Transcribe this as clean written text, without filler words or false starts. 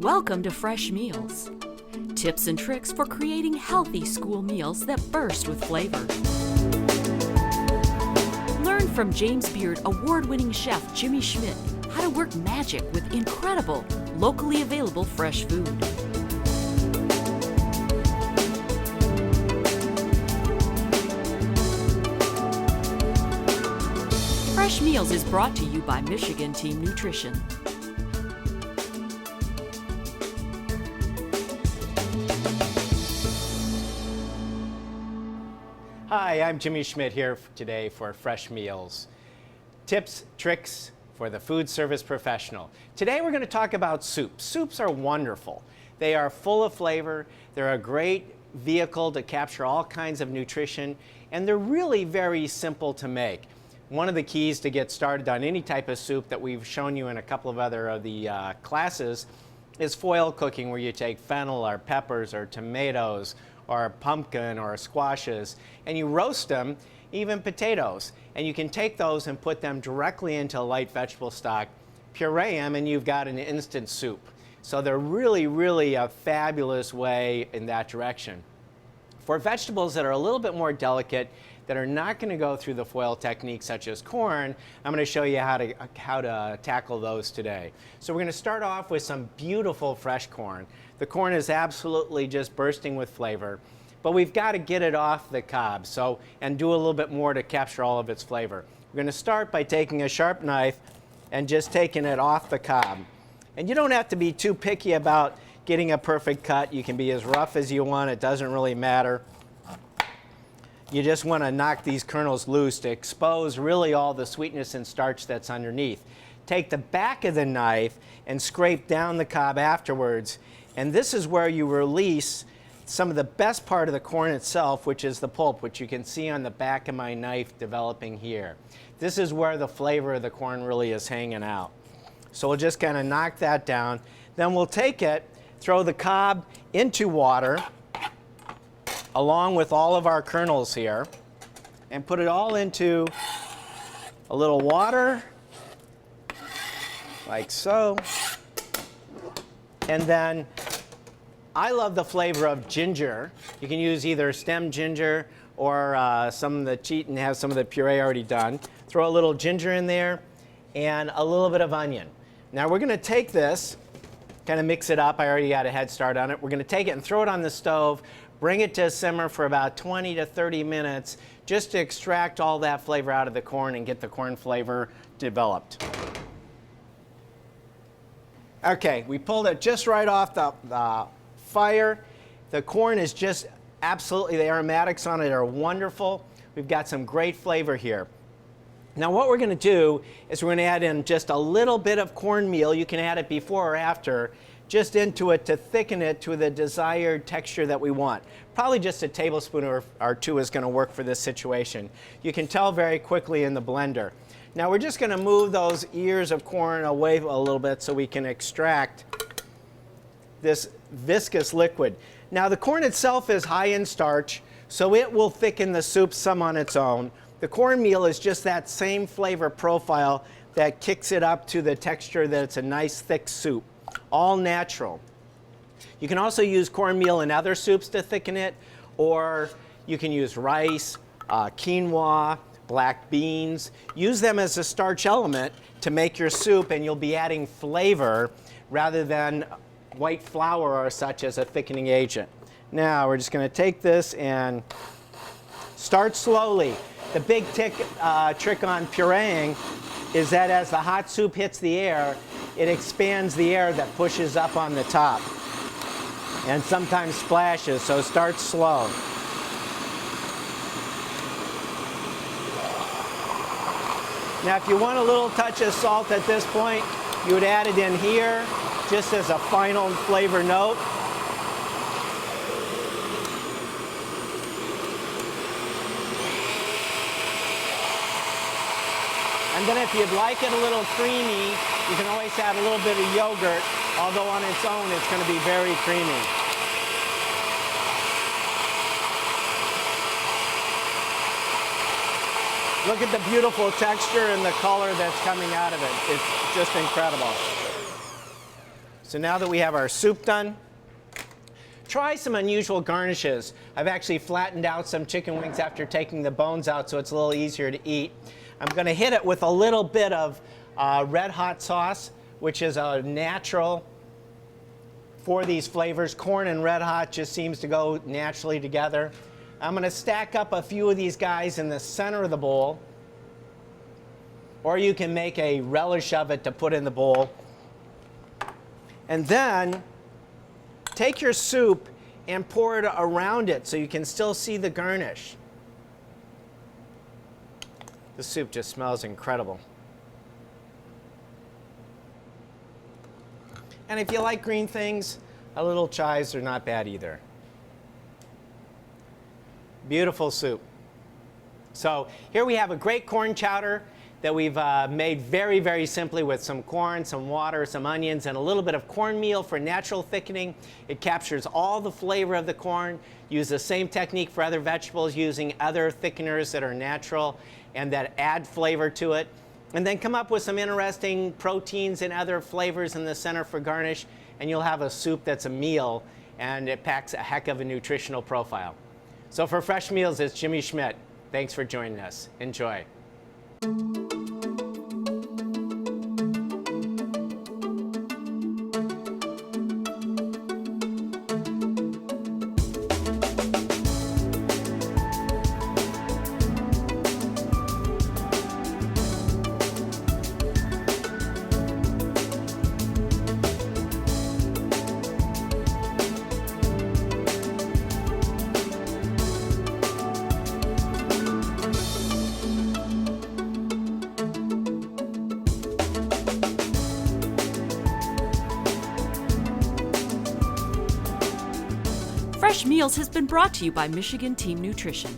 Welcome to Fresh Meals. Tips and tricks for creating healthy school meals that burst with flavor. Learn from James Beard award-winning chef Jimmy Schmidt how to work magic with incredible, locally available fresh food. Fresh Meals is brought to you by Michigan Team Nutrition. Hi, I'm Jimmy Schmidt here today for Fresh Meals. Tips, tricks for the food service professional. Today we're going to talk about soups. Soups are wonderful. They are full of flavor. They're a great vehicle to capture all kinds of nutrition, and they're really very simple to make. One of the keys to get started on any type of soup that we've shown you in a couple of other of the classes is foil cooking, where you take fennel or peppers or tomatoes or pumpkin or squashes, and you roast them, even potatoes. And you can take those and put them directly into light vegetable stock, puree them, and you've got an instant soup. So they're really a fabulous way in that direction. For vegetables that are a little bit more delicate, that are not going to go through the foil technique, such as corn, I'm going to show you how to tackle those today. So we're going to start off with some beautiful fresh corn. The corn is absolutely just bursting with flavor, but we've got to get it off the cob and do a little bit more to capture all of its flavor. We're going to start by taking a sharp knife and just taking it off the cob. And you don't have to be too picky about getting a perfect cut. You can be as rough as you want. It doesn't really matter. You just want to knock these kernels loose to expose really all the sweetness and starch that's underneath. Take the back of the knife and scrape down the cob afterwards. And this is where you release some of the best part of the corn itself, which is the pulp, which you can see on the back of my knife developing here. This is where the flavor of the corn really is hanging out. So we'll just kind of knock that down. Then we'll take it, throw the cob into water, along with all of our kernels here, and put it all into a little water, like so. And then I love the flavor of ginger. You can use either stem ginger or some of the cheat and have some of the puree already done. Throw a little ginger in there and a little bit of onion. Now we're going to take this, kind of mix it up. I already got a head start on it. We're going to take it and throw it on the stove, bring it to a simmer for about 20 to 30 minutes just to extract all that flavor out of the corn and get the corn flavor developed. Okay, we pulled it just right off the fire. The corn is just absolutely, the aromatics on it are wonderful. We've got some great flavor here. Now what we're going to do is we're going to add in just a little bit of cornmeal. You can add it before or after, just into it to thicken it to the desired texture that we want. Probably just a tablespoon or two is going to work for this situation. You can tell very quickly in the blender. Now we're just going to move those ears of corn away a little bit so we can extract this viscous liquid. Now the corn itself is high in starch, so it will thicken the soup some on its own. The cornmeal is just that same flavor profile that kicks it up to the texture that it's a nice thick soup. All natural. You can also use cornmeal in other soups to thicken it, or you can use rice, quinoa, black beans. Use them as a starch element to make your soup, and you'll be adding flavor rather than white flour or such as a thickening agent. Now we're just going to take this and start slowly. The big trick on pureeing is that as the hot soup hits the air, it expands the air that pushes up on the top and sometimes splashes, so start slow. Now if you want a little touch of salt at this point, you would add it in here just as a final flavor note. And then if you'd like it a little creamy, you can always add a little bit of yogurt, although on its own it's going to be very creamy. Look at the beautiful texture and the color that's coming out of it. It's just incredible. So now that we have our soup done, try some unusual garnishes. I've actually flattened out some chicken wings after taking the bones out so it's a little easier to eat. I'm going to hit it with a little bit of red hot sauce, which is a natural for these flavors. Corn and red hot just seems to go naturally together. I'm going to stack up a few of these guys in the center of the bowl, or you can make a relish of it to put in the bowl. And then take your soup and pour it around it so you can still see the garnish. The soup just smells incredible. And if you like green things, a little chives are not bad either. Beautiful soup. So here we have a great corn chowder that we've made very, very simply with some corn, some water, some onions, and a little bit of cornmeal for natural thickening. It captures all the flavor of the corn. Use the same technique for other vegetables, using other thickeners that are natural and that add flavor to it. And then come up with some interesting proteins and other flavors in the center for garnish, and you'll have a soup that's a meal, and it packs a heck of a nutritional profile. So for Fresh Meals, it's Jimmy Schmidt. Thanks for joining us. Enjoy. Fresh Meals has been brought to you by Michigan Team Nutrition.